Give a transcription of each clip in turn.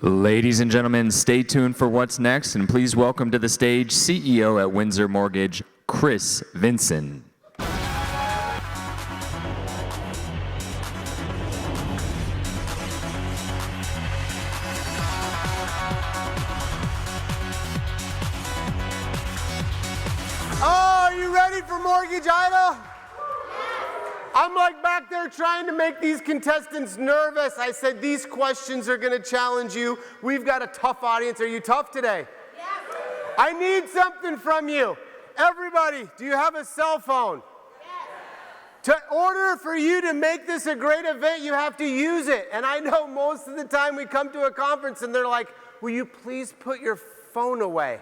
Ladies and gentlemen, stay tuned for what's next, and please welcome to the stage CEO at Windsor Mortgage, Chris Vinson. Are you ready for Mortgage Idol? I'm like back there trying to make these contestants nervous. I said these questions are going to challenge you. We've got a tough audience. Are you tough today? Yes. I need something from you. Everybody, do you have a cell phone? Yes. To order for you to make this a great event, you have to use it. And I know most of the time we come to a conference and they're like, will you please put your phone away?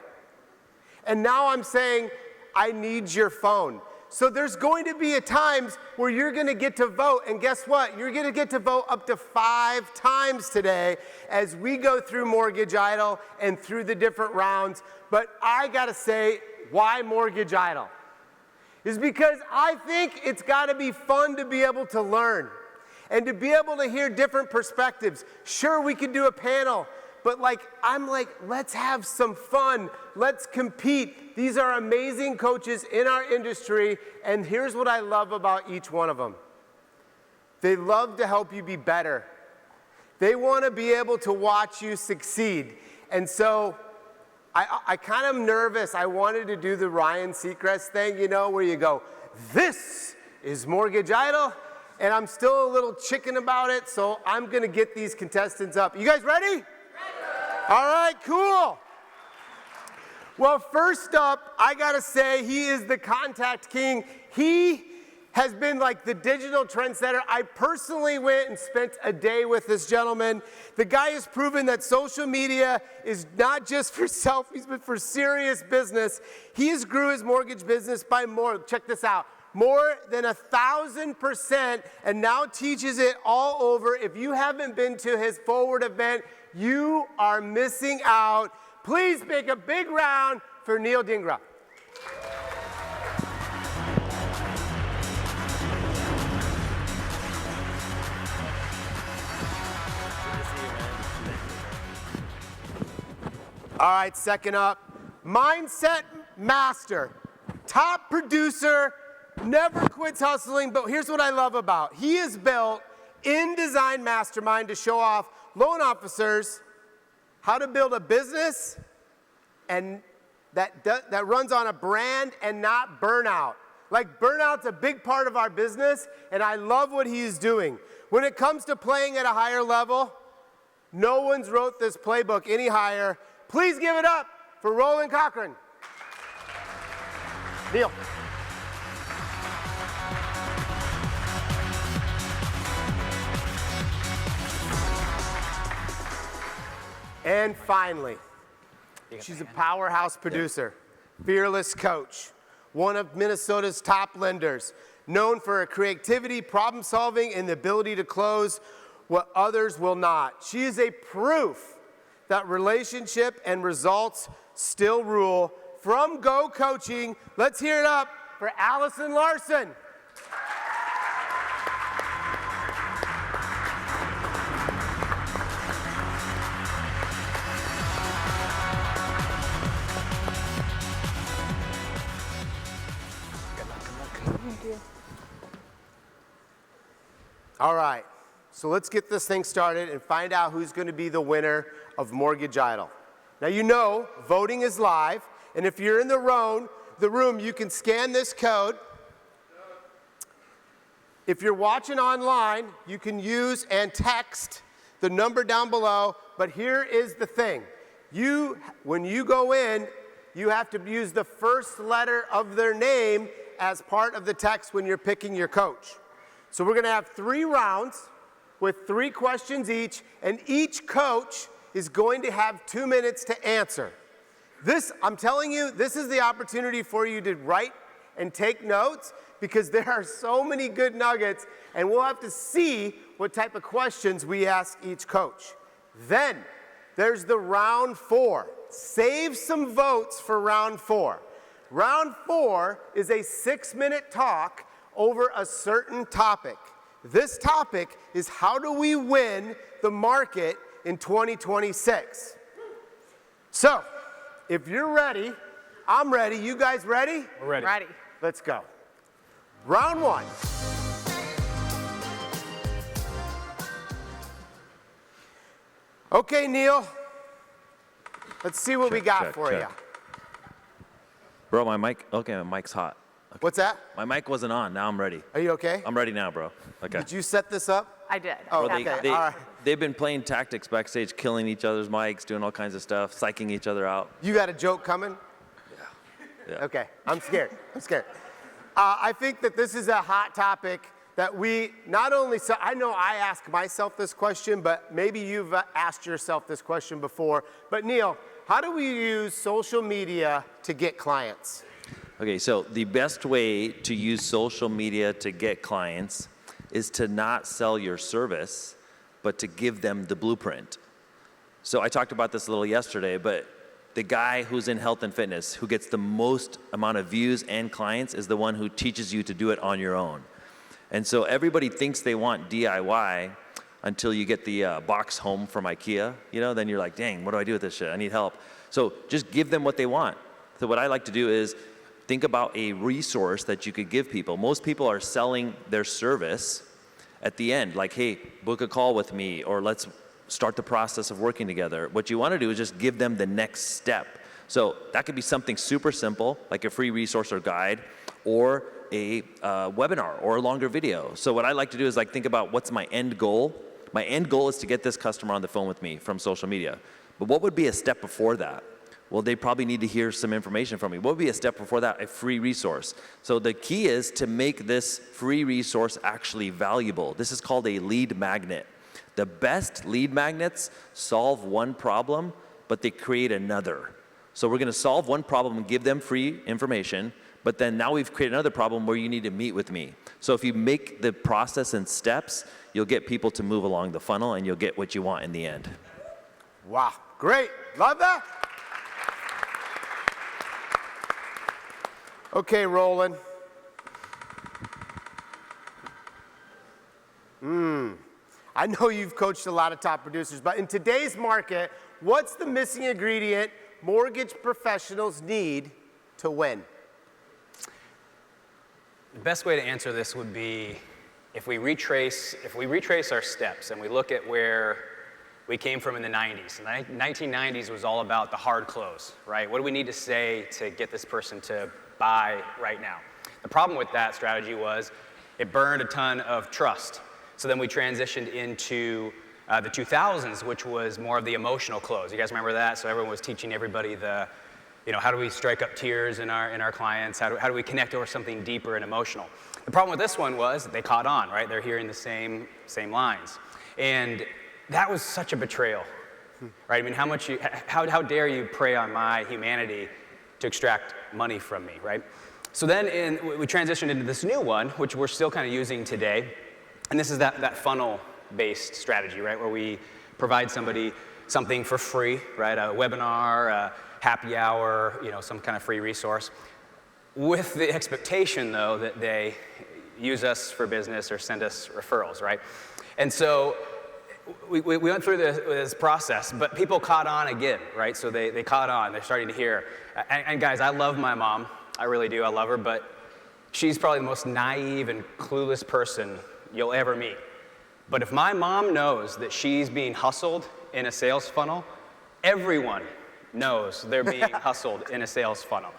And now I'm saying, I need your phone. So there's going to be times where you're going to get to vote, and guess what? You're going to get to vote up to 5 times today as we go through Mortgage Idol and through the different rounds. But I got to say, why Mortgage Idol? Is because I think it's got to be fun to be able to learn and to be able to hear different perspectives. Sure, we could do a panel, but I'm like, let's have some fun. Let's compete. These are amazing coaches in our industry, and here's what I love about each one of them. They love to help you be better. They want to be able to watch you succeed. And so I kind of nervous. I wanted to do the Ryan Seacrest thing, where you go, this is Mortgage Idol, and I'm still a little chicken about it, so I'm going to get these contestants up. You guys ready? All right, cool. Well, first up, I gotta say, he is the contact king. He has been like the digital trendsetter. I personally went and spent a day with this gentleman. The guy has proven that social media is not just for selfies, but for serious business. He has grew his mortgage business by check this out, more than 1,000%, and now teaches it all over. If you haven't been to his Forward event, you are missing out. Please make a big round for Neil Dingra. All right, second up, mindset master, top producer, never quits hustling, but here's what I love about. He is built InDesign Mastermind to show off loan officers how to build a business and that runs on a brand and not burnout. Like, burnout's a big part of our business, and I love what he's doing. When it comes to playing at a higher level, no one's wrote this playbook any higher. Please give it up for Roland Cochran. Neil. And finally, she's a powerhouse producer, fearless coach, one of Minnesota's top lenders, known for her creativity, problem solving, and the ability to close what others will not. She is a proof that relationship and results still rule. From Go Coaching, let's hear it up for Allison Larson. All right, so let's get this thing started and find out who's going to be the winner of Mortgage Idol. Now, voting is live, and if you're in the room, you can scan this code. If you're watching online, you can use and text the number down below, but here is the thing. When you go in, you have to use the first letter of their name as part of the text when you're picking your coach. So we're going to have 3 rounds with 3 questions each, and each coach is going to have 2 minutes to answer. I'm telling you, this is the opportunity for you to write and take notes, because there are so many good nuggets, and we'll have to see what type of questions we ask each coach. Then there's the round 4. Save some votes for round 4. Round 4 is a 6-minute talk over a certain topic. This topic is, how do we win the market in 2026. So, if you're ready, I'm ready. You guys ready? We're ready. Ready. Let's go. Round one. Okay, Neil. Let's see what we got for you. Bro, my mic's hot. Okay. What's that? My mic wasn't on. Now I'm ready. Are you okay? I'm ready now, bro. Okay. Did you set this up? I did. Oh, Bro, okay. All right. they've been playing tactics backstage, killing each other's mics, doing all kinds of stuff, psyching each other out. You got a joke coming? Yeah. Okay, I'm scared. I'm scared. I think that this is a hot topic that we not only, so I know I ask myself this question, but maybe you've asked yourself this question before. But Neil, how do we use social media to get clients? Okay, so the best way to use social media to get clients is to not sell your service, but to give them the blueprint. So I talked about this a little yesterday, but the guy who's in health and fitness who gets the most amount of views and clients is the one who teaches you to do it on your own. And so everybody thinks they want DIY until you get the box home from IKEA, you know, then you're like, dang, what do I do with this shit? I need help. So just give them what they want. So what I like to do is think about a resource that you could give people. Most people are selling their service at the end, like, hey, book a call with me, or let's start the process of working together. What you want to do is just give them the next step. So that could be something super simple, like a free resource or guide, or a webinar, or a longer video. So what I like to do is like think about what's my end goal. My end goal is to get this customer on the phone with me from social media. But what would be a step before that? Well, they probably need to hear some information from me. What would be a step before that? A free resource. So the key is to make this free resource actually valuable. This is called a lead magnet. The best lead magnets solve one problem, but they create another. So we're gonna solve one problem and give them free information, but then now we've created another problem where you need to meet with me. So if you make the process in steps, you'll get people to move along the funnel and you'll get what you want in the end. Wow, great, love that. Okay, Roland. I know you've coached a lot of top producers, but in today's market, what's the missing ingredient mortgage professionals need to win? The best way to answer this would be if we retrace our steps and we look at where we came from in the 90s. The 1990s was all about the hard close, right? What do we need to say to get this person to buy right now? The problem with that strategy was it burned a ton of trust. So then we transitioned into the 2000s, which was more of the emotional close. You guys remember that? So everyone was teaching everybody how do we strike up tears in our clients? How do we connect over something deeper and emotional? The problem with this one was they caught on, right? They're hearing the same lines. And that was such a betrayal, right? I mean, how dare you prey on my humanity to extract money from me, right? So then we transitioned into this new one, which we're still kind of using today. And this is that funnel-based strategy, right? Where we provide somebody something for free, right? A webinar, a happy hour, some kind of free resource. With the expectation, though, that they use us for business or send us referrals, right? And so we went through this process, but people caught on again, right? So they caught on, they're starting to hear. And guys, I love my mom, I really do, I love her, but she's probably the most naive and clueless person you'll ever meet. But if my mom knows that she's being hustled in a sales funnel, everyone knows they're being hustled in a sales funnel.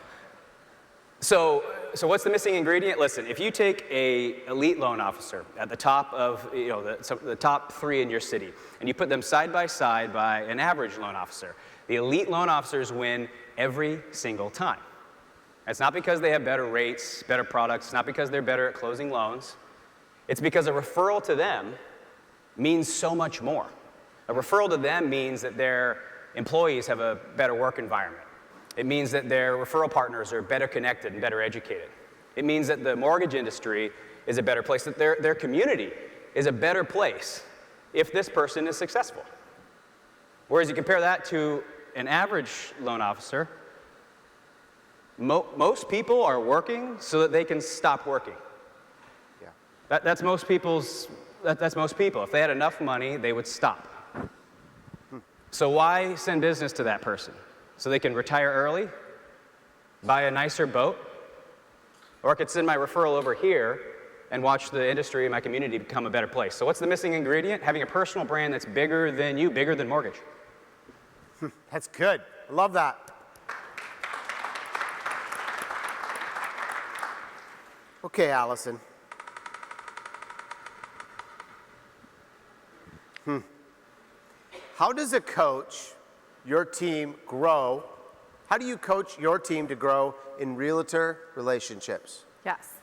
So what's the missing ingredient? Listen, if you take an elite loan officer at the top of the top 3 in your city, and you put them side by side by an average loan officer, the elite loan officers win every single time. It's not because they have better rates, better products, it's not because they're better at closing loans. It's because a referral to them means so much more. A referral to them means that their employees have a better work environment. It means that their referral partners are better connected and better educated. It means that the mortgage industry is a better place, that their community is a better place if this person is successful. Whereas you compare that to an average loan officer, most people are working so that they can stop working. That's most people. If they had enough money, they would stop. So why send business to that person? So they can retire early, buy a nicer boat, or I could send my referral over here and watch the industry and my community become a better place. So what's the missing ingredient? Having a personal brand that's bigger than you, bigger than mortgage. That's good. I love that. Okay, Allison. How does a coach your team grow? How do you coach your team to grow in realtor relationships? Yes.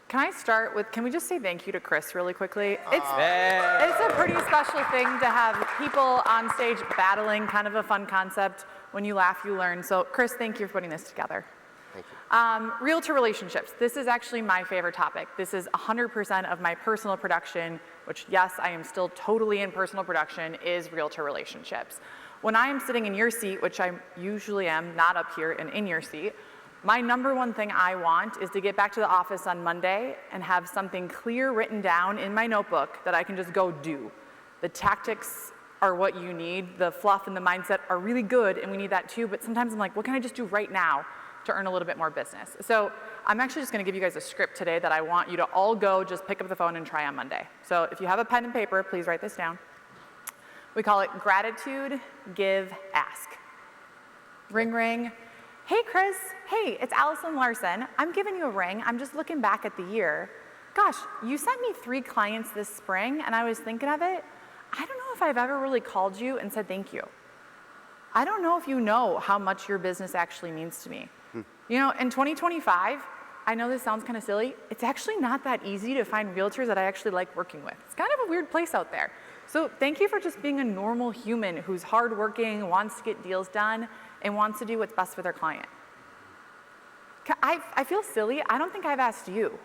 Can I start with, can we just say thank you to Chris really quickly? It's a pretty special thing to have people on stage battling, kind of a fun concept. When you laugh, you learn. So Chris, thank you for putting this together. Thank you. Realtor relationships. This is actually my favorite topic. This is 100% of my personal production, which yes, I am still totally in personal production, is realtor relationships. When I am sitting in your seat, which I usually am, not up here and in your seat, my number one thing I want is to get back to the office on Monday and have something clear written down in my notebook that I can just go do. The tactics are what you need. The fluff and the mindset are really good, and we need that too, but sometimes I'm like, what can I just do right now to earn a little bit more business? So I'm actually just gonna give you guys a script today that I want you to all go just pick up the phone and try on Monday. So if you have a pen and paper, please write this down. We call it gratitude, give, ask. Ring, ring. Hey, Chris. Hey, it's Allison Larson. I'm giving you a ring. I'm just looking back at the year. Gosh, you sent me 3 clients this spring, and I was thinking of it. I don't know if I've ever really called you and said thank you. I don't know if you know how much your business actually means to me. You know, in 2025, I know this sounds kind of silly, it's actually not that easy to find realtors that I actually like working with. It's kind of a weird place out there. So thank you for just being a normal human who's hardworking, wants to get deals done, and wants to do what's best for their client. I feel silly. I don't think I've asked you.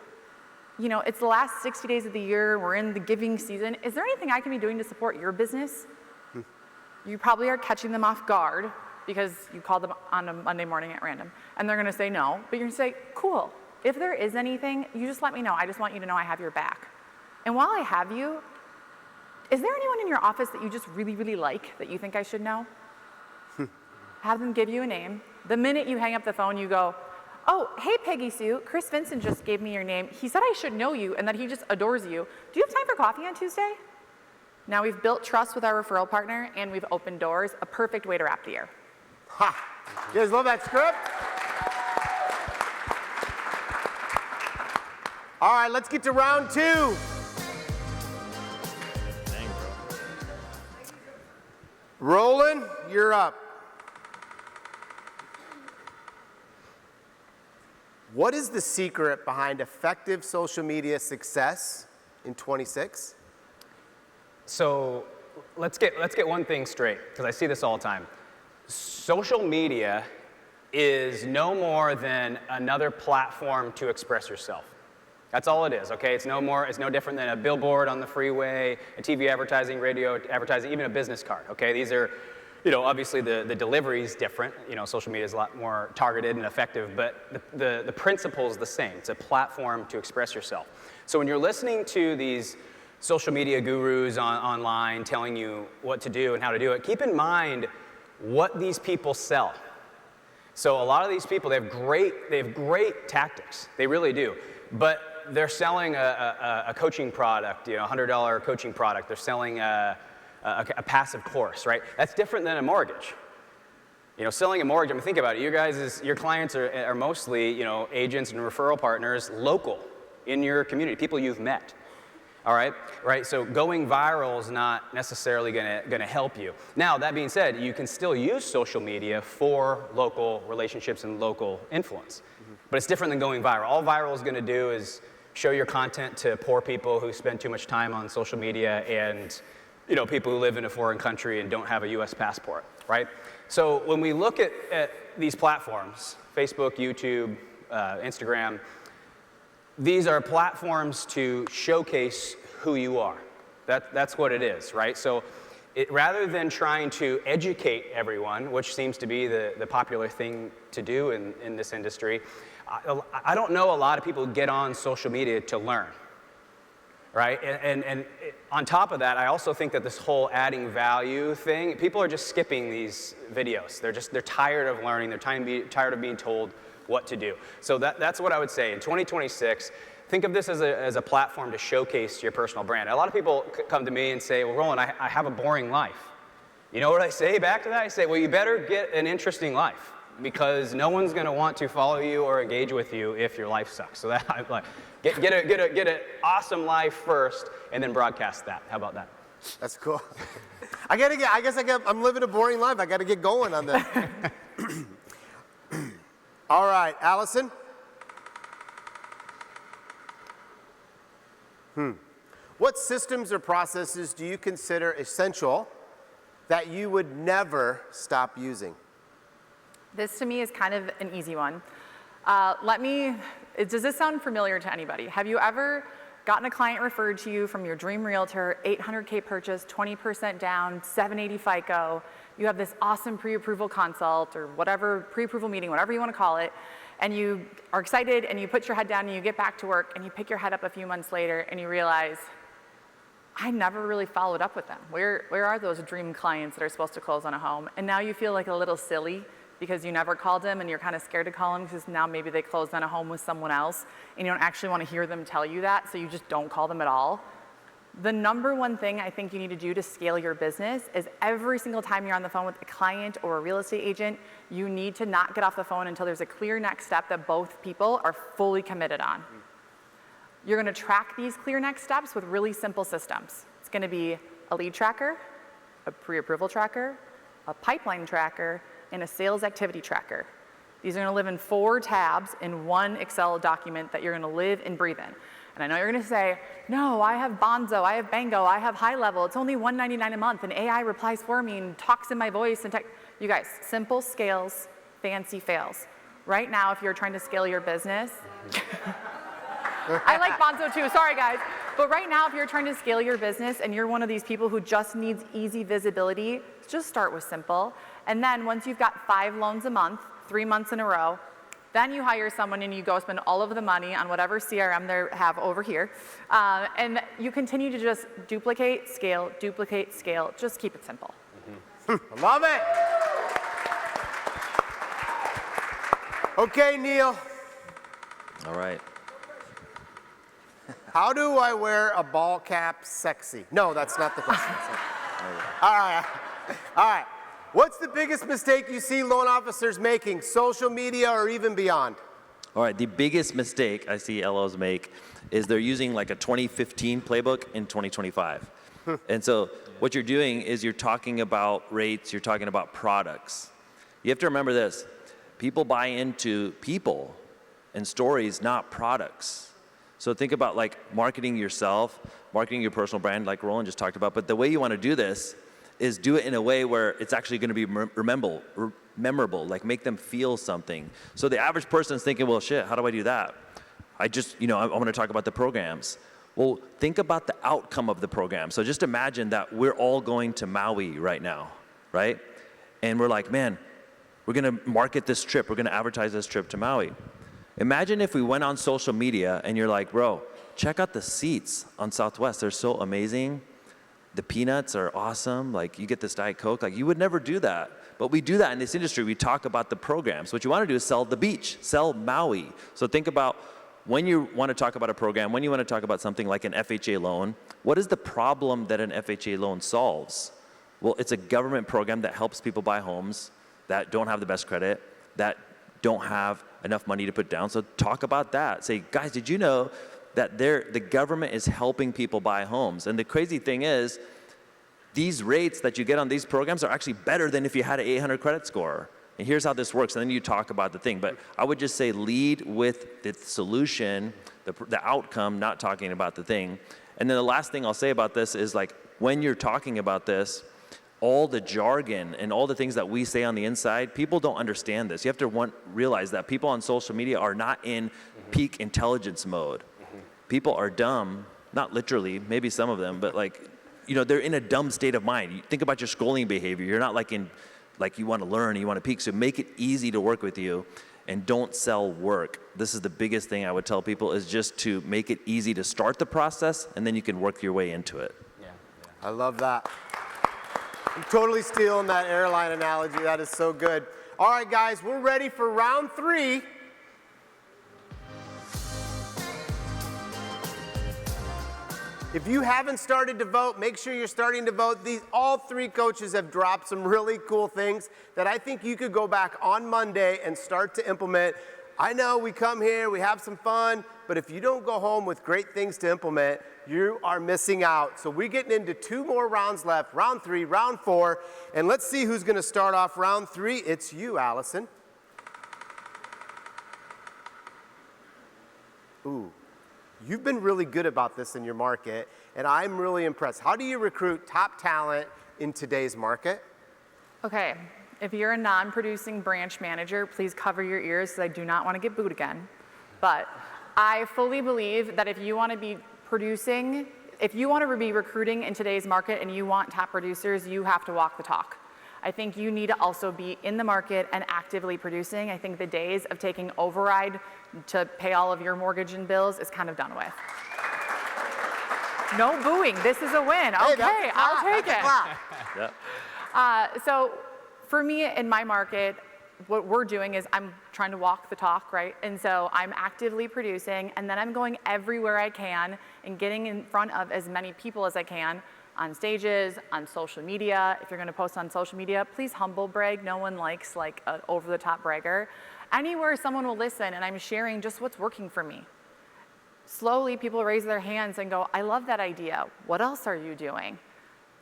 You know, it's the last 60 days of the year. We're in the giving season. Is there anything I can be doing to support your business? You probably are catching them off guard because you called them on a Monday morning at random. And they're going to say no. But you're going to say, cool. If there is anything, you just let me know. I just want you to know I have your back. And while I have you, is there anyone in your office that you just really, really like that you think I should know? Have them give you a name. The minute you hang up the phone, you go, oh, hey, Peggy Sue, Chris Vincent just gave me your name. He said I should know you and that he just adores you. Do you have time for coffee on Tuesday? Now we've built trust with our referral partner and we've opened doors, a perfect way to wrap the year. Ha! You guys love that script? All right, let's get to round 2. Dang, bro. Roland, you're up. What is the secret behind effective social media success in 26? So let's get one thing straight, because I see this all the time. Social media is no more than another platform to express yourself. That's all it is, okay? It's no different than a billboard on the freeway, a TV advertising, radio advertising, even a business card, okay? These are, you know, obviously the delivery is different. You know, social media is a lot more targeted and effective, but the principle is the same. It's a platform to express yourself. So when you're listening to these social media gurus online telling you what to do and how to do it, keep in mind what these people sell. So a lot of these people, they have great tactics. They really do. But they're selling a coaching product, you know, $100 coaching product. They're selling a passive course, right? That's different than a mortgage. You know, selling a mortgage, I mean, think about it. Your clients are mostly, you know, agents and referral partners local in your community, people you've met. All right, right? So going viral is not necessarily gonna help you. Now, that being said, you can still use social media for local relationships and local influence. But it's different than going viral. All viral is gonna do is show your content to poor people who spend too much time on social media and, you know, people who live in a foreign country and don't have a US passport, right? So when we look at these platforms, Facebook, YouTube, Instagram, these are platforms to showcase who you are. That's what it is, right? So rather than trying to educate everyone, which seems to be the popular thing to do in this industry, I don't know a lot of people who get on social media to learn, right? And on top of that, I also think that this whole adding value thing, people are just skipping these videos. They're tired of learning. They're tired of being told what to do. So that's what I would say. In 2026, think of this as a platform to showcase your personal brand. A lot of people come to me and say, well, Roland, I have a boring life. You know what I say back to that? I say, well, you better get an interesting life, because no one's going to want to follow you or engage with you if your life sucks. So that I'm like, get an awesome life first, and then broadcast that. How about that? That's cool. I'm living a boring life. I got to get going on that. All right, Allison. What systems or processes do you consider essential that you would never stop using? This to me is kind of an easy one. Does this sound familiar to anybody? Have you ever gotten a client referred to you from your dream realtor, 800K purchase, 20% down, 780 FICO, you have this awesome pre-approval consult or whatever, pre-approval meeting, whatever you want to call it, and you are excited and you put your head down and you get back to work and you pick your head up a few months later and you realize, I never really followed up with them. Where are those dream clients that are supposed to close on a home? And now you feel like a little silly because you never called them and you're kind of scared to call them because now maybe they closed on a home with someone else and you don't actually want to hear them tell you that, so you just don't call them at all. The number one thing I think you need to do to scale your business is every single time you're on the phone with a client or a real estate agent, you need to not get off the phone until there's a clear next step that both people are fully committed on. You're going to track these clear next steps with really simple systems. It's going to be a lead tracker, a pre-approval tracker, a pipeline tracker, and a sales activity tracker. These are going to live in 4 tabs in one Excel document that you're going to live and breathe in. And I know you're going to say, no, I have Bonzo, I have Bango, I have High Level. It's only $199 a month, and AI replies for me and talks in my voice. And you guys, simple scales, fancy fails. Right now, if you're trying to scale your business, I like Bonzo too, sorry guys. But right now, if you're trying to scale your business and you're one of these people who just needs easy visibility, just start with simple. And then once you've got 5 loans a month, 3 months in a row, then you hire someone and you go spend all of the money on whatever CRM they have over here. And you continue to just duplicate, scale, just keep it simple. I love it. Okay, Neil. All right. How do I wear a ball cap sexy? No, that's not the question. All right. What's the biggest mistake you see loan officers making, social media or even beyond? All right, the biggest mistake I see LOs make is they're using like a 2015 playbook in 2025. And so what you're doing is you're talking about rates, you're talking about products. You have to remember this, people buy into people and stories, not products. So think about like marketing yourself, marketing your personal brand like Roland just talked about, but the way you want to do this is do it in a way where it's actually going to be memorable, like make them feel something. So the average person is thinking, well, shit, how do I do that? I want to talk about the programs. Well, think about the outcome of the program. So just imagine that we're all going to Maui right now, right? And we're like, man, we're going to market this trip. We're going to advertise this trip to Maui. Imagine if we went on social media and you're like, bro, check out the seats on Southwest. They're so amazing. The peanuts are awesome. Like, you get this Diet Coke. Like, you would never do that. But we do that in this industry. We talk about the programs. What you want to do is sell the beach, sell Maui. So think about when you want to talk about a program, when you want to talk about something like an FHA loan, what is the problem that an FHA loan solves? Well, it's a government program that helps people buy homes that don't have the best credit, that don't have enough money to put down. So talk about that. Say, guys, did you know that the government is helping people buy homes? And the crazy thing is, these rates that you get on these programs are actually better than if you had an 800 credit score. And here's how this works, and then you talk about the thing. But I would just say lead with the solution, the outcome, not talking about the thing. And then the last thing I'll say about this is, like, when you're talking about this, all the jargon and all the things that we say on the inside, people don't understand this. You have to realize that people on social media are not in peak intelligence mode. People are dumb, not literally, maybe some of them, but they're in a dumb state of mind. You think about your scrolling behavior. You're not you want to learn, you want to peak. So make it easy to work with you and don't sell work. This is the biggest thing I would tell people, is just to make it easy to start the process, and then you can work your way into it. Yeah. I love that. I'm totally stealing that airline analogy. That is so good. All right, guys, we're ready for round 3. If you haven't started to vote, make sure you're starting to vote. All 3 coaches have dropped some really cool things that I think you could go back on Monday and start to implement. I know we come here, we have some fun, but if you don't go home with great things to implement, you are missing out. So we're getting into 2 more rounds left, round 3, round 4, and let's see who's gonna start off round 3. It's you, Allison. Ooh. You've been really good about this in your market, and I'm really impressed. How do you recruit top talent in today's market? Okay, if you're a non-producing branch manager, please cover your ears because I do not want to get booed again. But I fully believe that if you want to be producing, if you want to be recruiting in today's market and you want top producers, you have to walk the talk. I think you need to also be in the market and actively producing. I think the days of taking override to pay all of your mortgage and bills is kind of done with. No booing, this is a win. Hey, Okay, I'll take it. Yep. So for me in my market, what we're doing is I'm trying to walk the talk, right? And so I'm actively producing, and then I'm going everywhere I can and getting in front of as many people as I can on stages, on social media. If you're gonna post on social media, please humble brag. No one likes like an over-the-top bragger. Anywhere someone will listen and I'm sharing just what's working for me. Slowly people raise their hands and go, I love that idea. What else are you doing?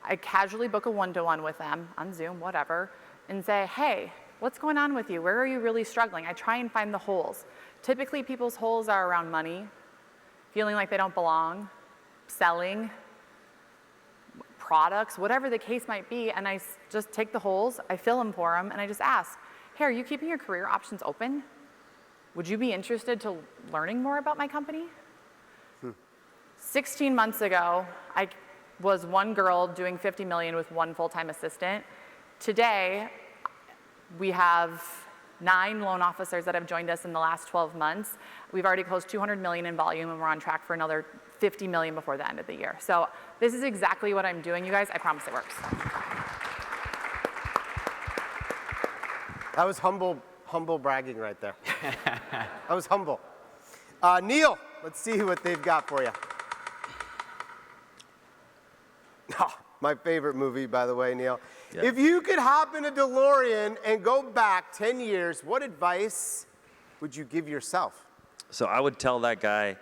I casually book a one-to-one with them on Zoom, whatever, and say, hey, what's going on with you? Where are you really struggling? I try and find the holes. Typically people's holes are around money, feeling like they don't belong, selling, products, whatever the case might be, and I just take the holes, I fill them for them, and I just ask, hey, are you keeping your career options open? Would you be interested to learning more about my company? 16 months ago, I was one girl doing 50 million with one full-time assistant. Today, we have 9 loan officers that have joined us in the last 12 months. We've already closed 200 million in volume, and we're on track for another 50 million before the end of the year. So this is exactly what I'm doing, you guys. I promise it works. That was humble bragging right there. That was humble. Neil, let's see what they've got for you. My favorite movie, by the way, Neil. Yeah. If you could hop in a DeLorean and go back 10 years, what advice would you give yourself? So I would tell that guy,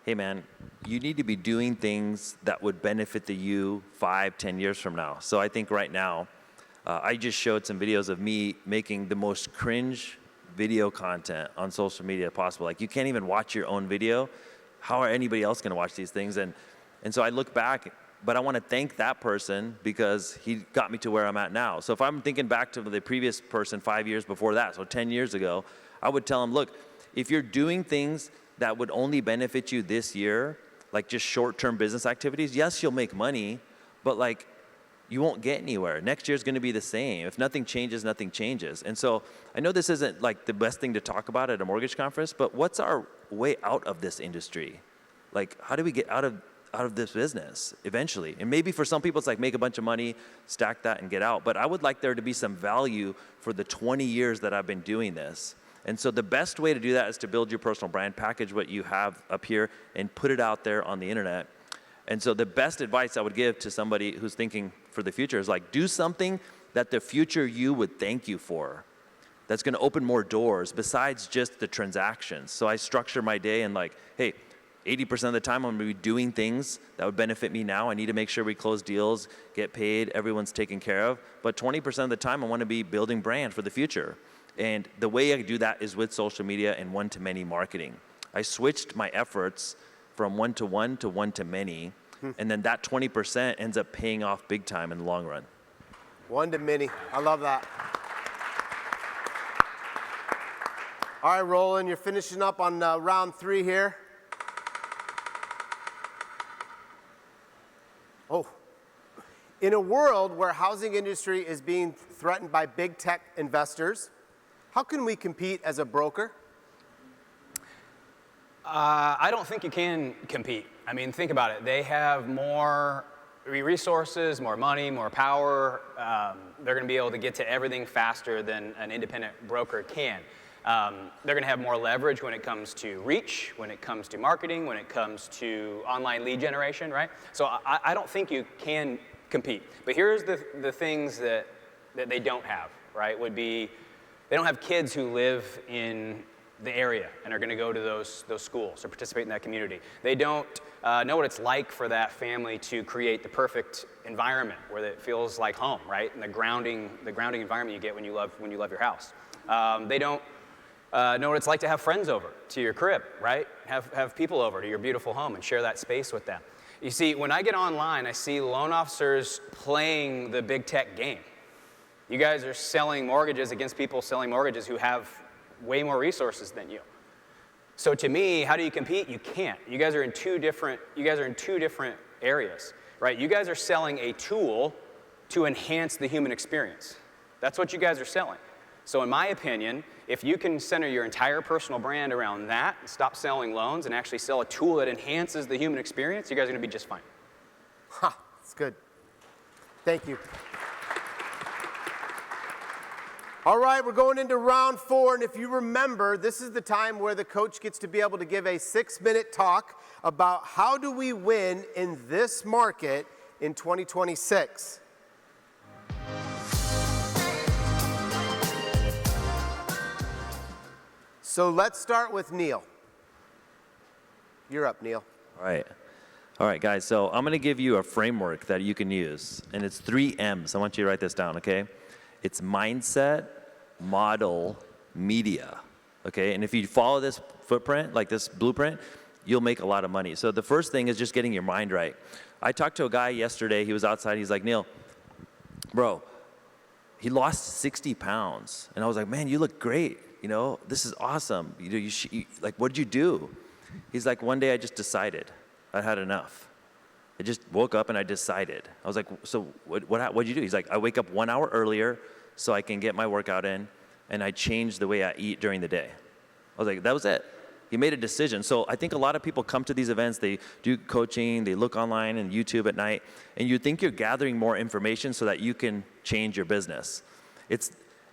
hey man, you need to be doing things that would benefit the you 5, 10 years from now. So I think right now, I just showed some videos of me making the most cringe video content on social media possible. Like you can't even watch your own video. How are anybody else gonna watch these things? And so I look back, but I wanna thank that person because he got me to where I'm at now. So if I'm thinking back to the previous person 5 years before that, so 10 years ago, I would tell him, look, if you're doing things that would only benefit you this year, like just short-term business activities, yes, you'll make money, but like you won't get anywhere. Next year's gonna be the same. If nothing changes, nothing changes. And so I know this isn't like the best thing to talk about at a mortgage conference, but what's our way out of this industry? Like, how do we get out of this business eventually? And maybe for some people it's like make a bunch of money, stack that and get out. But I would like there to be some value for the 20 years that I've been doing this. And so the best way to do that is to build your personal brand, package what you have up here and put it out there on the internet. And so the best advice I would give to somebody who's thinking for the future is like, do something that the future you would thank you for. That's gonna open more doors besides just the transactions. So I structure my day and like, hey, 80% of the time I'm gonna be doing things that would benefit me now. I need to make sure we close deals, get paid, everyone's taken care of. But 20% of the time I wanna be building brand for the future. And the way I do that is with social media and one-to-many marketing. I switched my efforts from one-to-one to one-to-many, and then that 20% ends up paying off big time in the long run. One-to-many, I love that. All right, Roland, you're finishing up on round 3 here. Oh, in a world where housing industry is being threatened by big tech investors, how can we compete as a broker? I don't think you can compete. I mean, think about it. They have more resources, more money, more power. They're going to be able to get to everything faster than an independent broker can. They're going to have more leverage when it comes to reach, when it comes to marketing, when it comes to online lead generation, right? So I don't think you can compete. But here's the things that they don't have, right? Would be, they don't have kids who live in the area and are going to go to those schools or participate in that community. They don't know what it's like for that family to create the perfect environment where it feels like home, right? And the grounding environment you get when you love your house. They don't know what it's like to have friends over to your crib, right? Have people over to your beautiful home and share that space with them. You see, when I get online, I see loan officers playing the big tech game. You guys are selling mortgages against people selling mortgages who have way more resources than you. So to me, how do you compete? You can't. You guys are in two different areas, right? You guys are selling a tool to enhance the human experience. That's what you guys are selling. So in my opinion, if you can center your entire personal brand around that, and stop selling loans and actually sell a tool that enhances the human experience, you guys are going to be just fine. Ha, that's good. Thank you. All right, we're going into round 4, and if you remember, this is the time where the coach gets to be able to give a 6-minute talk about how do we win in this market in 2026. So let's start with Neil. You're up, Neil. All right, guys, so I'm going to give you a framework that you can use, and it's 3 M's. I want you to write this down, okay? It's mindset, model, media, okay? And if you follow this footprint, like this blueprint, you'll make a lot of money. So the first thing is just getting your mind right. I talked to a guy yesterday. He was outside. He's like, Neil, bro, he lost 60 pounds. And I was like, man, you look great. You know, this is awesome. Like, what did you do? He's like, one day I just decided I had enough. I just woke up and I decided. I was like, so what'd you do? He's like, I wake up 1 hour earlier so I can get my workout in, and I change the way I eat during the day. I was like, that was it. He made a decision. So I think a lot of people come to these events, they do coaching, they look online and YouTube at night, and you think you're gathering more information so that you can change your business.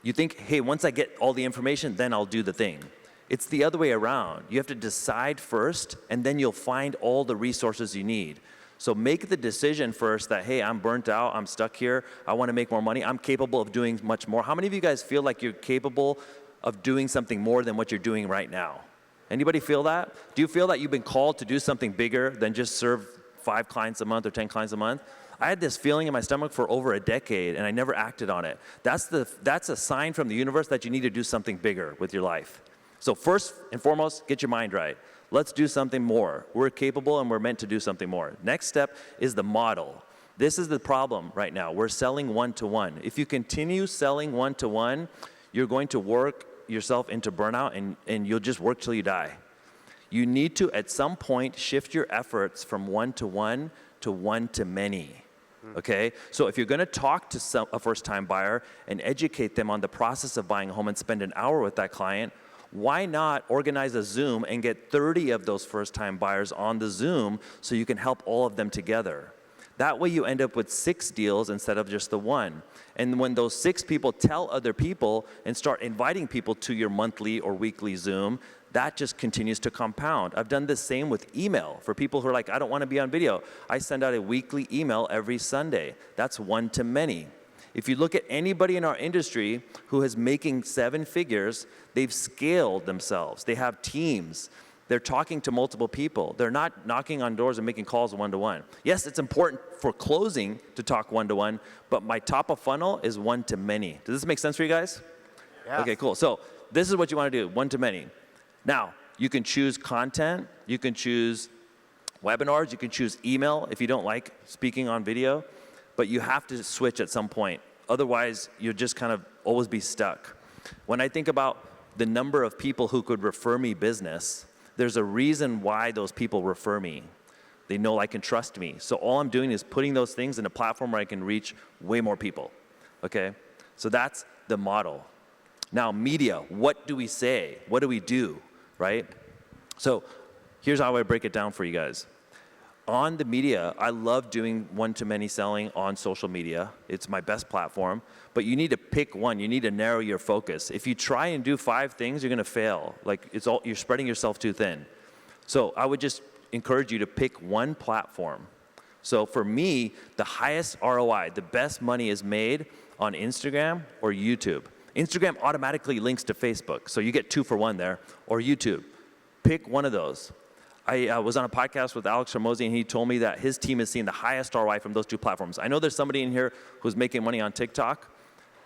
You think, hey, once I get all the information, then I'll do the thing. It's the other way around. You have to decide first, and then you'll find all the resources you need. So make the decision first that, hey, I'm burnt out, I'm stuck here, I want to make more money, I'm capable of doing much more. How many of you guys feel like you're capable of doing something more than what you're doing right now? Anybody feel that? Do you feel that you've been called to do something bigger than just serve 5 clients a month or 10 clients a month? I had this feeling in my stomach for over a decade, and I never acted on it. That's a sign from the universe that you need to do something bigger with your life. So first and foremost, get your mind right. Let's do something more. We're capable and we're meant to do something more. Next step is the model. This is the problem right now. We're selling one-to-one. If you continue selling one-to-one, you're going to work yourself into burnout and you'll just work till you die. You need to, at some point, shift your efforts from one-to-one to one-to-many. Okay? So if you're going to talk to a first-time buyer and educate them on the process of buying a home and spend an hour with that client, why not organize a Zoom and get 30 of those first-time buyers on the Zoom so you can help all of them together? That way you end up with 6 deals instead of just the 1. And when those 6 people tell other people and start inviting people to your monthly or weekly Zoom, that just continues to compound. I've done the same with email. For people who are like, I don't want to be on video, I send out a weekly email every Sunday. That's one-to-many. If you look at anybody in our industry who is making 7 figures, they've scaled themselves. They have teams. They're talking to multiple people. They're not knocking on doors and making calls one-to-one. Yes, it's important for closing to talk one-to-one, but my top of funnel is one-to-many. Does this make sense for you guys? Yes. Okay, cool. So this is what you want to do, one-to-many. Now, you can choose content. You can choose webinars. You can choose email if you don't like speaking on video. But you have to switch at some point. Otherwise, you'll just kind of always be stuck. When I think about the number of people who could refer me business, there's a reason why those people refer me. They know I can trust me. So all I'm doing is putting those things in a platform where I can reach way more people, okay? So that's the model. Now, media, what do we say? What do we do, right? So here's how I break it down for you guys. On the media, I love doing one-to-many selling on social media. It's my best platform, but you need to pick one. You need to narrow your focus. If you try and do 5 things, you're gonna fail. Like, you're spreading yourself too thin. So I would just encourage you to pick one platform. So for me, the highest ROI, the best money is made on Instagram or YouTube. Instagram automatically links to Facebook, so you get 2 for 1 there, or YouTube. Pick one of those. I was on a podcast with Alex Hormozy, and he told me that his team is seeing the highest ROI from those 2 platforms. I know there's somebody in here who's making money on TikTok,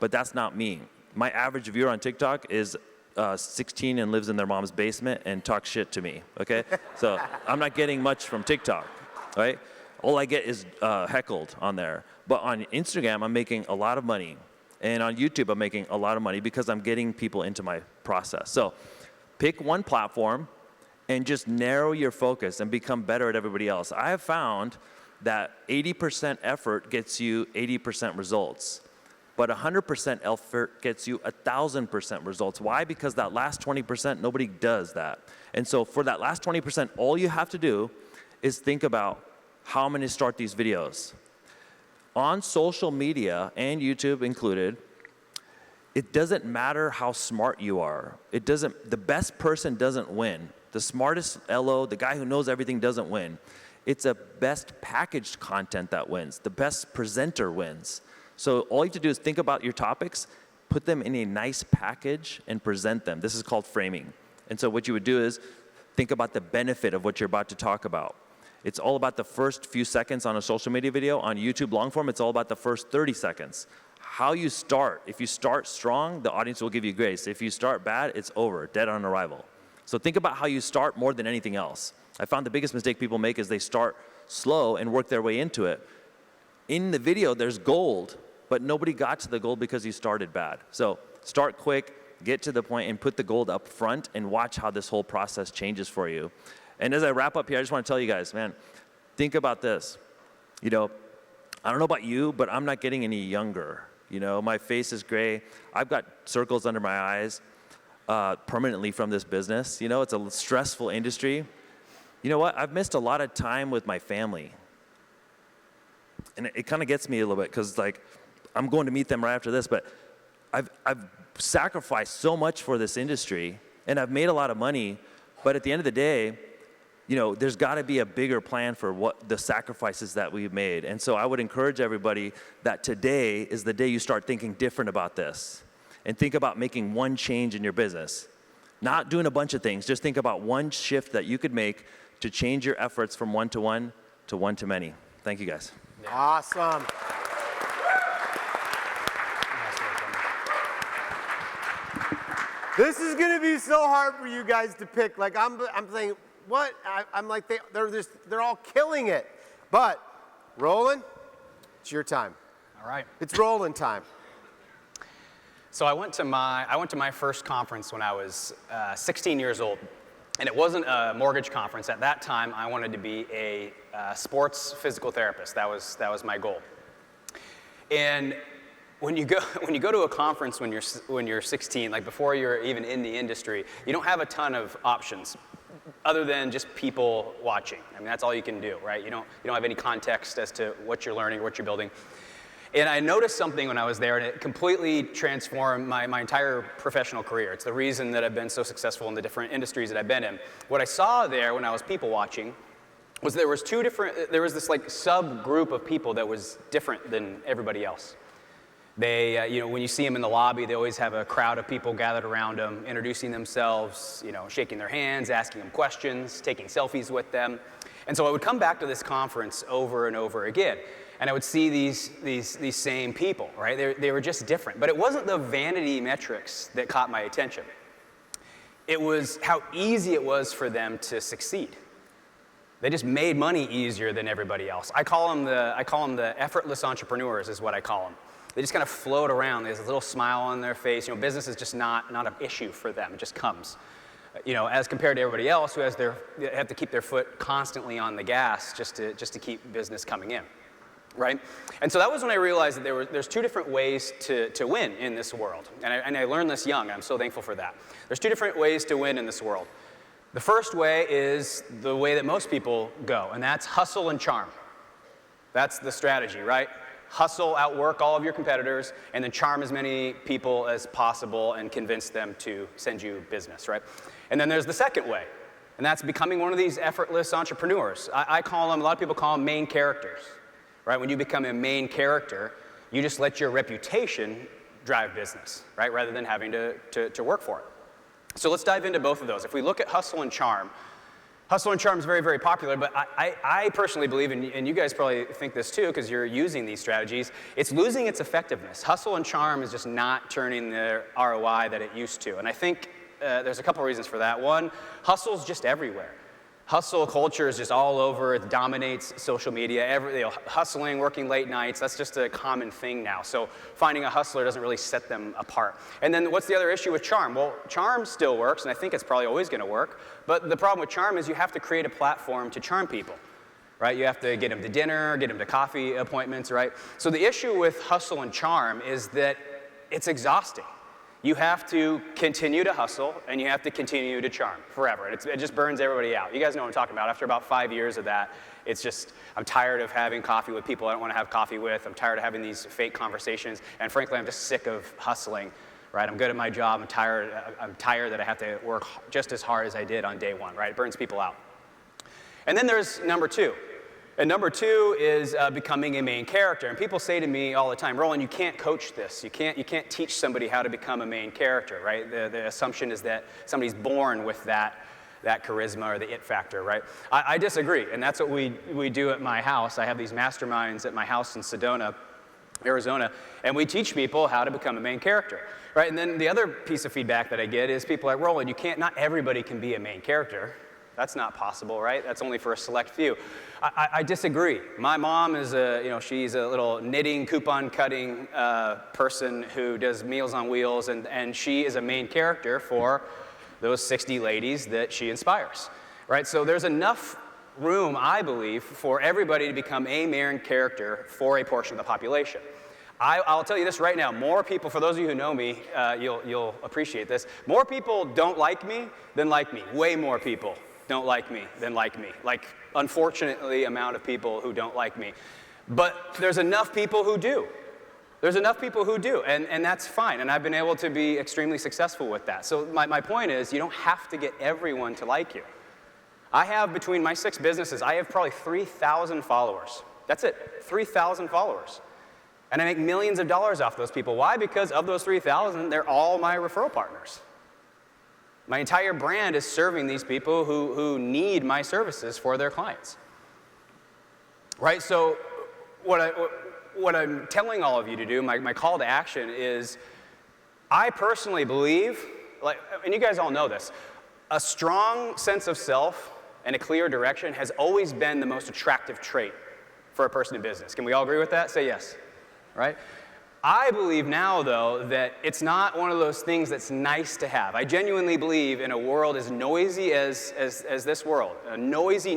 but that's not me. My average viewer on TikTok is 16 and lives in their mom's basement and talks shit to me, okay? So I'm not getting much from TikTok, right? All I get is heckled on there. But on Instagram, I'm making a lot of money. And on YouTube, I'm making a lot of money because I'm getting people into my process. So pick one platform and just narrow your focus and become better at everybody else. I have found that 80% effort gets you 80% results, but 100% effort gets you 1,000% results. Why? Because that last 20%, nobody does that. And so for that last 20%, all you have to do is think about how I'm gonna start these videos. On social media, and YouTube included, it doesn't matter how smart you are. The best person doesn't win. The smartest LO, the guy who knows everything doesn't win. It's a best packaged content that wins. The best presenter wins. So all you have to do is think about your topics, put them in a nice package, and present them. This is called framing. And so what you would do is think about the benefit of what you're about to talk about. It's all about the first few seconds on a social media video. On YouTube long form, it's all about the first 30 seconds. How you start. If you start strong, the audience will give you grace. If you start bad, it's over, dead on arrival. So think about how you start more than anything else. I found the biggest mistake people make is they start slow and work their way into it. In the video, there's gold, but nobody got to the gold because you started bad. So start quick, get to the point, and put the gold up front and watch how this whole process changes for you. And as I wrap up here, I just want to tell you guys, man, think about this. You know, I don't know about you, but I'm not getting any younger. You know, my face is gray. I've got circles under my eyes permanently from this business. You know, it's a stressful industry. You know what? I've missed a lot of time with my family. And it kind of gets me a little bit because, like, I'm going to meet them right after this, but I've sacrificed so much for this industry, and I've made a lot of money, but at the end of the day, you know, there's got to be a bigger plan for what the sacrifices that we've made. And so I would encourage everybody that today is the day you start thinking different about this and think about making one change in your business. Not doing a bunch of things, just think about one shift that you could make to change your efforts from one-to-one to one-to-many. Thank you, guys. Awesome. This is going to be so hard for you guys to pick. Like, I'm thinking, what? I'm like, they're all killing it. But, Roland, it's your time. All right. It's Roland time. So I went to my first conference when I was 16 years old, and it wasn't a mortgage conference. At that time, I wanted to be a sports physical therapist. That was my goal. And when you go to a conference when you're 16, like before you're even in the industry, you don't have a ton of options other than just people watching. I mean, that's all you can do, right? You don't have any context as to what you're learning or what you're building. And I noticed something when I was there, and it completely transformed my entire professional career. It's the reason that I've been so successful in the different industries that I've been in. What I saw there when I was people watching was there was this like subgroup of people that was different than everybody else. They, when you see them in the lobby, they always have a crowd of people gathered around them, introducing themselves, shaking their hands, asking them questions, taking selfies with them. And so I would come back to this conference over and over again. And I would see these same people, right? They were just different. But it wasn't the vanity metrics that caught my attention. It was how easy it was for them to succeed. They just made money easier than everybody else. I call them the effortless entrepreneurs is what I call them. They just kind of float around. There's a little smile on their face. Business is just not an issue for them. It just comes. As compared to everybody else who have to keep their foot constantly on the gas just to keep business coming in. Right? And so that was when I realized that there's 2 different ways to win in this world. And I learned this young, and I'm so thankful for that. There's 2 different ways to win in this world. The first way is the way that most people go, and that's hustle and charm. That's the strategy, right? Hustle, outwork all of your competitors, and then charm as many people as possible and convince them to send you business, right? And then there's the second way, and that's becoming one of these effortless entrepreneurs. I call them, a lot of people call them main characters, right? When you become a main character, you just let your reputation drive business, right? Rather than having to work for it. So let's dive into both of those. If we look at hustle and charm is very, very popular, but I personally believe, and you guys probably think this too because you're using these strategies, it's losing its effectiveness. Hustle and charm is just not turning the ROI that it used to. And I think there's a couple reasons for that. One, hustle's just everywhere. Hustle culture is just all over. It dominates social media. Hustling, working late nights, that's just a common thing now. So finding a hustler doesn't really set them apart. And then what's the other issue with charm? Well, charm still works, and I think it's probably always going to work. But the problem with charm is you have to create a platform to charm people, right? You have to get them to dinner, get them to coffee appointments, right? So the issue with hustle and charm is that it's exhausting. You have to continue to hustle, and you have to continue to charm forever. And it just burns everybody out. You guys know what I'm talking about. After about 5 years of that, it's just, I'm tired of having coffee with people I don't want to have coffee with. I'm tired of having these fake conversations. And frankly, I'm just sick of hustling, right? I'm good at my job. I'm tired that I have to work just as hard as I did on day one, right? It burns people out. And then there's number two. And number two is becoming a main character. And people say to me all the time, Roland, you can't coach this. You can't teach somebody how to become a main character, right? The assumption is that somebody's born with that charisma or the it factor, right? I disagree, and that's what we do at my house. I have these masterminds at my house in Sedona, Arizona, and we teach people how to become a main character, right? And then the other piece of feedback that I get is people like, Roland, not everybody can be a main character. That's not possible, right? That's only for a select few. I disagree. My mom is she's a little knitting, coupon cutting person who does Meals on Wheels, and she is a main character for those 60 ladies that she inspires, right? So there's enough room, I believe, for everybody to become a main character for a portion of the population. I'll tell you this right now, more people, for those of you who know me, you'll appreciate this, more people don't like me than like me, way more people don't like me than like me. Like, unfortunately, amount of people who don't like me. But there's enough people who do. There's enough people who do, and that's fine. And I've been able to be extremely successful with that. So my point is, you don't have to get everyone to like you. I have, between my 6 businesses, I have probably 3,000 followers. That's it, 3,000 followers. And I make millions of dollars off those people. Why? Because of those 3,000, they're all my referral partners. My entire brand is serving these people who need my services for their clients. Right? So what I'm telling all of you to do, my call to action is, I personally believe, and you guys all know this, a strong sense of self and a clear direction has always been the most attractive trait for a person in business. Can we all agree with that? Say yes. Right? I believe now, though, that it's not one of those things that's nice to have. I genuinely believe in a world as noisy as this world, a noisy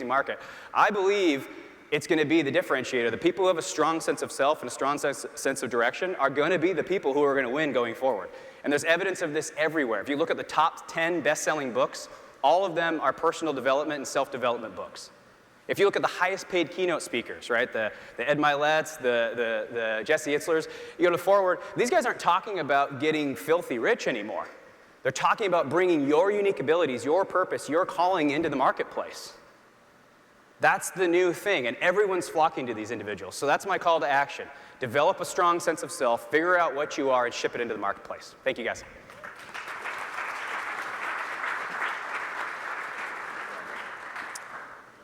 market. I believe it's going to be the differentiator. The people who have a strong sense of self and a strong sense of direction are going to be the people who are going to win going forward. And there's evidence of this everywhere. If you look at the top 10 best-selling books, all of them are personal development and self-development books. If you look at the highest paid keynote speakers, right, the Ed Milet's, the Jesse Itzlers, you go to Forward, these guys aren't talking about getting filthy rich anymore. They're talking about bringing your unique abilities, your purpose, your calling into the marketplace. That's the new thing, and everyone's flocking to these individuals. So that's my call to action. Develop a strong sense of self, figure out what you are, and ship it into the marketplace. Thank you, guys.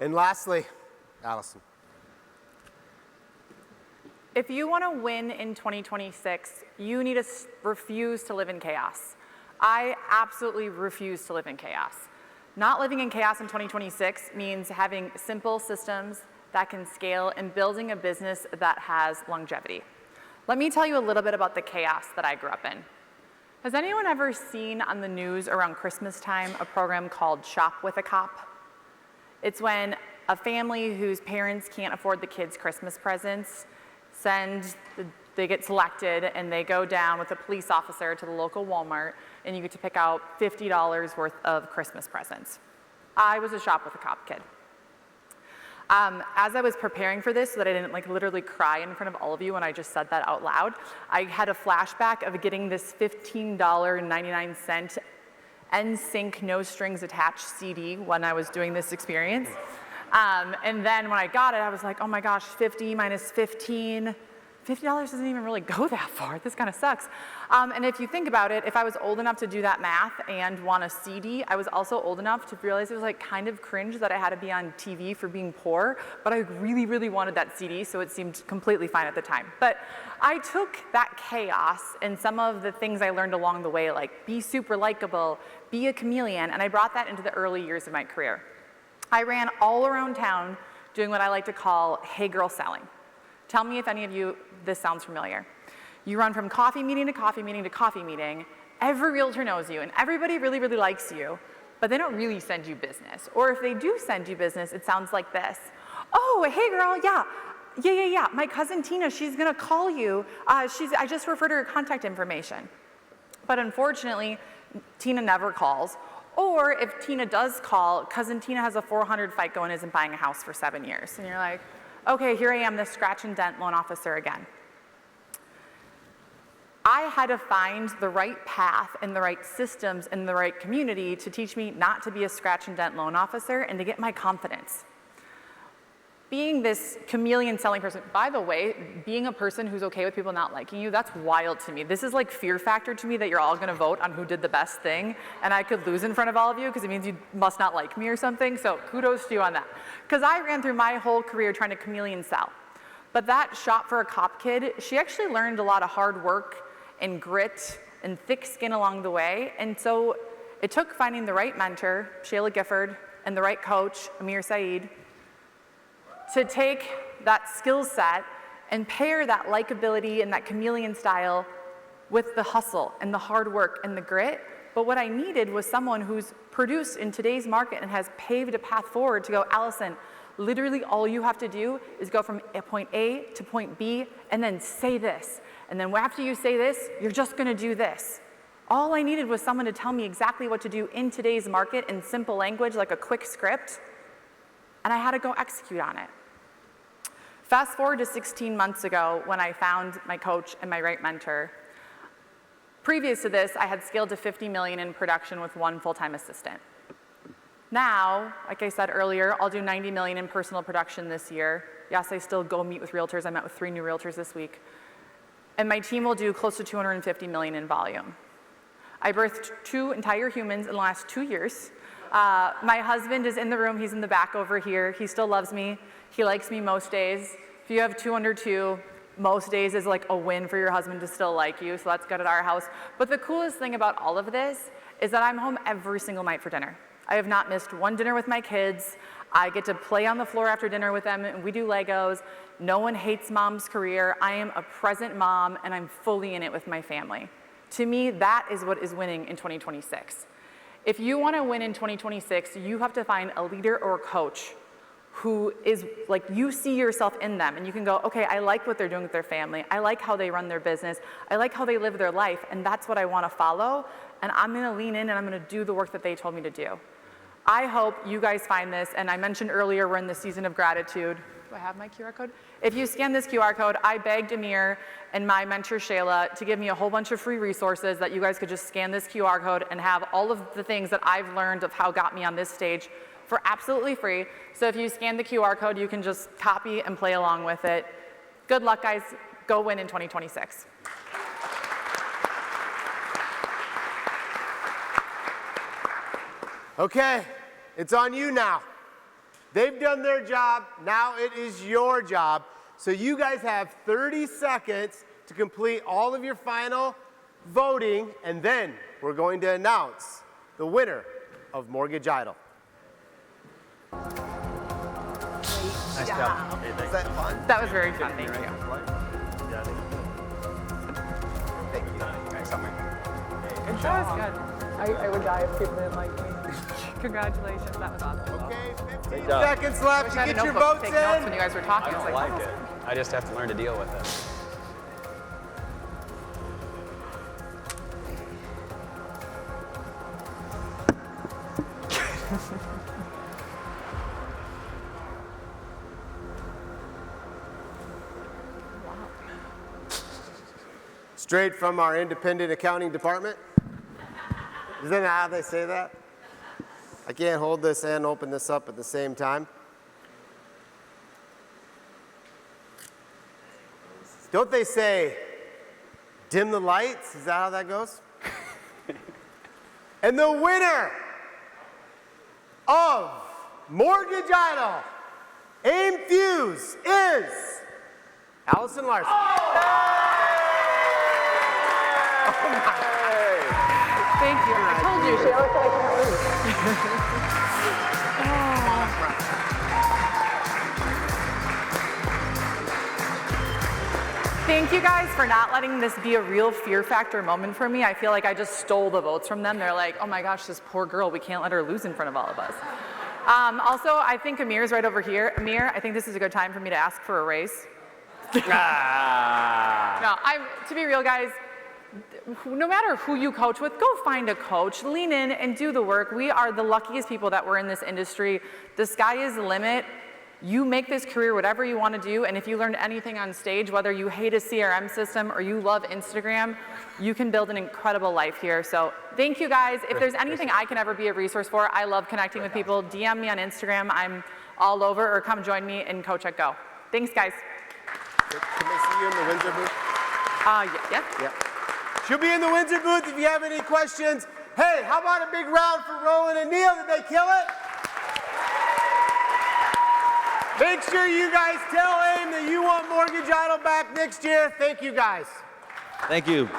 And lastly, Allison. If you want to win in 2026, you need to refuse to live in chaos. I absolutely refuse to live in chaos. Not living in chaos in 2026 means having simple systems that can scale and building a business that has longevity. Let me tell you a little bit about the chaos that I grew up in. Has anyone ever seen on the news around Christmas time a program called Shop with a Cop? It's when a family whose parents can't afford the kids' Christmas presents send they get selected and they go down with a police officer to the local Walmart, and you get to pick out $50 worth of Christmas presents. I was a shop with a cop kid. As I was preparing for this so that I didn't like literally cry in front of all of you when I just said that out loud, I had a flashback of getting this $15.99 NSYNC no strings attached CD when I was doing this experience. And then when I got it, I was like, oh my gosh, 50 minus 15, $50 doesn't even really go that far. This kind of sucks. And if you think about it, if I was old enough to do that math and want a CD, I was also old enough to realize it was like kind of cringe that I had to be on TV for being poor, but I really, really wanted that CD, so it seemed completely fine at the time. But I took that chaos and some of the things I learned along the way, like be super likable, be a chameleon, and I brought that into the early years of my career. I ran all around town doing what I like to call hey girl selling. Tell me if any of you, this sounds familiar. You run from coffee meeting to coffee meeting to coffee meeting. Every realtor knows you and everybody really, really likes you, but they don't really send you business. Or if they do send you business, it sounds like this. Oh, hey girl, yeah. My cousin Tina, she's gonna call you. I just referred her contact information. But unfortunately, Tina never calls. Or if Tina does call, cousin Tina has a 400 FICO and isn't buying a house for 7 years. And you're like, okay, here I am, the scratch and dent loan officer again. I had to find the right path and the right systems and the right community to teach me not to be a scratch and dent loan officer and to get my confidence. Being this chameleon selling person, by the way, being a person who's okay with people not liking you, that's wild to me. This is like fear factor to me that you're all gonna vote on who did the best thing, and I could lose in front of all of you because it means you must not like me or something, so kudos to you on that. Because I ran through my whole career trying to chameleon sell. But that shop for a cop kid, she actually learned a lot of hard work and grit and thick skin along the way, and so it took finding the right mentor, Shayla Gifford, and the right coach, Amir Saeed, to take that skill set and pair that likability and that chameleon style with the hustle and the hard work and the grit. But what I needed was someone who's produced in today's market and has paved a path forward to go, Allison, literally all you have to do is go from point A to point B and then say this. And then after you say this, you're just gonna do this. All I needed was someone to tell me exactly what to do in today's market in simple language, like a quick script, and I had to go execute on it. Fast forward to 16 months ago when I found my coach and my right mentor. Previous to this, I had scaled to 50 million in production with one full-time assistant. Now, like I said earlier, I'll do 90 million in personal production this year. Yes, I still go meet with realtors. I met with 3 new realtors this week. And my team will do close to 250 million in volume. I birthed 2 entire humans in the last 2 years. My husband is in the room. He's in the back over here. He still loves me. He likes me most days. If you have 2 under 2, most days is like a win for your husband to still like you, so that's good at our house. But the coolest thing about all of this is that I'm home every single night for dinner. I have not missed one dinner with my kids. I get to play on the floor after dinner with them, and we do Legos. No one hates mom's career. I am a present mom, and I'm fully in it with my family. To me, that is what is winning in 2026. If you want to win in 2026, you have to find a leader or a coach who is like, you see yourself in them and you can go, okay, I like what they're doing with their family. I like how they run their business. I like how they live their life, and that's what I want to follow, and I'm going to lean in and I'm going to do the work that they told me to do. I hope you guys find this, and I mentioned earlier we're in the season of gratitude. Do I have my QR code? If you scan this QR code, I begged Amir and my mentor Shayla to give me a whole bunch of free resources that you guys could just scan this QR code and have all of the things that I've learned of how got me on this stage for absolutely free. So if you scan the QR code, you can just copy and play along with it. Good luck, guys. Go win in 2026. Okay, it's on you now. They've done their job, now it is your job. So you guys have 30 seconds to complete all of your final voting, and then we're going to announce the winner of Mortgage Idol. Nice job. Was that fun? That was very fun, thank you. Thank you. Nice help me. Good job. That was good. I would die if people didn't like me. Congratulations, that was awesome. Okay, 15 job. seconds left to I had get a your notebook votes to take notes when in. you guys were talking. I It's don't like, like it. I just have to learn to deal with it. straight from our independent accounting department. Isn't that how they say that? I can't hold this and open this up at the same time. Don't they say, dim the lights? Is that how that goes? And the winner of Mortgage Idol AIME Fuse is Allison Larson. Thank you. I told you. She always said I can't lose. Thank you guys for not letting this be a real fear factor moment for me. I feel like I just stole the votes from them. They're like, oh my gosh, this poor girl, we can't let her lose in front of all of us. Also, I think Amir's right over here. Amir, I think this is a good time for me to ask for a raise. No, to be real, guys, no matter who you coach with, go find a coach, lean in and do the work. We are the luckiest people that we're in this industry. The sky is the limit. You make this career whatever you want to do, and if you learned anything on stage, whether you hate a CRM system or you love Instagram, you can build an incredible life here. So thank you guys. If there's anything I can ever be a resource for, I love connecting with people. DM me on Instagram. I'm all over, or come join me in Coach at Go. Thanks, guys. Can they see you in the Windsor booth? Yeah. Yeah. She'll be in the Windsor booth if you have any questions. Hey, how about a big round for Roland and Neil? Did they kill it? Make sure you guys tell AIME that you want Mortgage Idol back next year. Thank you, guys. Thank you.